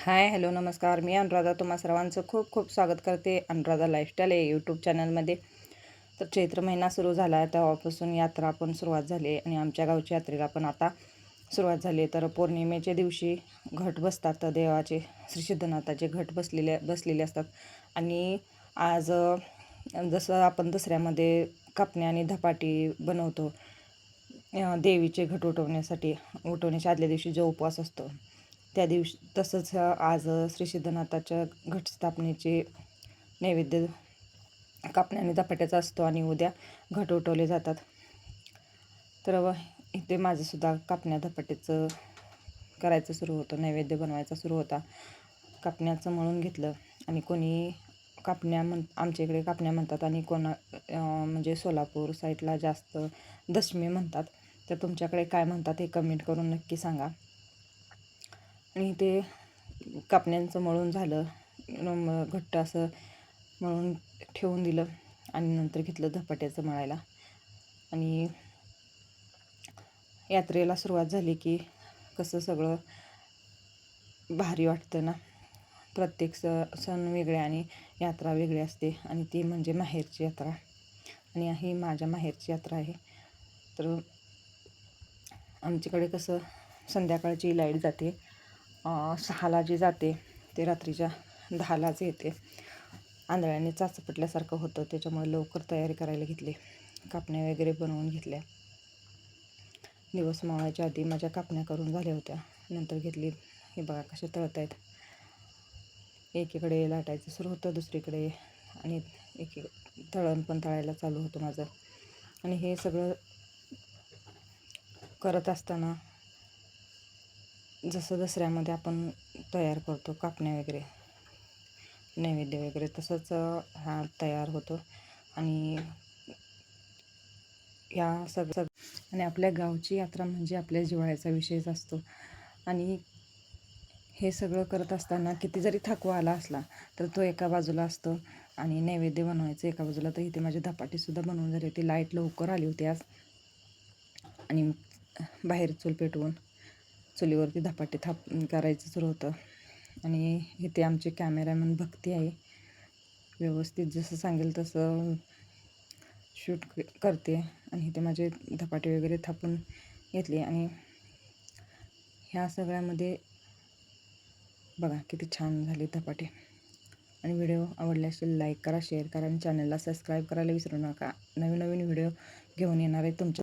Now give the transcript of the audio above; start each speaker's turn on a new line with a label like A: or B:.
A: Hi hello नमस्कार. मी अनुराधा तुम्हा सर्वांचं खूप खूप स्वागत करते अनुराधा लाईफस्टाईल या यूट्यूब चॅनलमध्ये. तर चैत्र महिना सुरू झाला आहे, तेव्हापासून यात्रा पण सुरुवात झाली आणि आमच्या गावच्या यात्रेला पण आता सुरुवात झाली. तर पौर्णिमेच्या दिवशी घट बसतात, तर देवाचे श्री सिद्धनाथाचे घट बसलेले असतात. आणि आज जसं आपण दसऱ्यामध्ये कापणे आणि धपाटी बनवतो देवीचे घट उठवण्याच्या आदल्या दिवशी जो उपवास असतो त्या दिवशी, तसंच आज श्री सिद्धनाथाच्या घटस्थापनेचे नैवेद्य कापण्या आणि धपाट्याचा असतो आणि उद्या घट उठवले जातात. तर इथे माझंसुद्धा कापण्या धपाट्याचं करायचं सुरू होतं, नैवेद्य बनवायचा सुरू होता. कापण्याचं मळून घेतलं आणि कोणी आमच्या इकडे कापण्या म्हणतात आणि म्हणजे सोलापूर साईडला जास्त दशमी म्हणतात. तर तुमच्याकडे काय म्हणतात हे कमेंट करून नक्की सांगा. आणि ते कापण्यांचं मळून झालं, घट्ट असं मळून ठेवून दिलं आणि नंतर घेतलं धपाट्याचं मळायला. आणि यात्रेला सुरुवात झाली की कसं सगळं भारी वाटतं ना. प्रत्येक सण वेगळे आणि यात्रा वेगळी असते आणि ती म्हणजे माहेरची यात्रा. आणि ही माझ्या माहेरची यात्रा आहे. तर आमच्याकडे कसं संध्याकाळची लाईट जाते, 6ला जी जाते ते रात्रीच्या 10लाच येते. आंधळ्याने चाचपटल्यासारखं होतं, त्याच्यामुळे लवकर तयारी करायला घेतली. कापण्या वगैरे बनवून घेतल्या. दिवस मावळायच्या आधी माझ्या कापण्या करून झाल्या होत्या. नंतर घेतली, हे बघा कशा तळत आहेत. एकीकडे लाटायचं सुरू होतं, दुसरीकडे आणि तळण पण तळायला चालू होतं माझं. आणि हे सगळं करत असताना जसं दसऱ्यामध्ये आपण तयार करतो कापण्या वगैरे नैवेद्य वगैरे, तसंच हा तयार होतो. आणि आणि आपल्या गावची यात्रा म्हणजे आपल्या जिव्हाळ्याचा विषयच असतो. आणि हे सगळं करत असताना किती जरी थकवा आला असला तर तो एका बाजूला असतो आणि नैवेद्य बनवायचं एका बाजूला. तर इथे माझी धपाटीसुद्धा बनवून झाली होती. लाईट लवकर आली होती आज आणि बाहेर चूल पेटवून चुलीवरती धपाटे करायचं सुरू होतं. आणि इथे आमचे कॅमेरामॅन भक्ती आहे, व्यवस्थित जसं सांगेल तसं शूट करते. आणि इथे माझे धपाटे वगैरे थापून घेतले. आणि ह्या सगळ्यामध्ये बघा किती छान झाले धपाटे. आणि व्हिडिओ आवडले असेल लाईक करा, शेअर करा आणि चॅनलला सबस्क्राईब करायला विसरू नका. नवीन व्हिडिओ घेऊन येणार आहे तुमच्या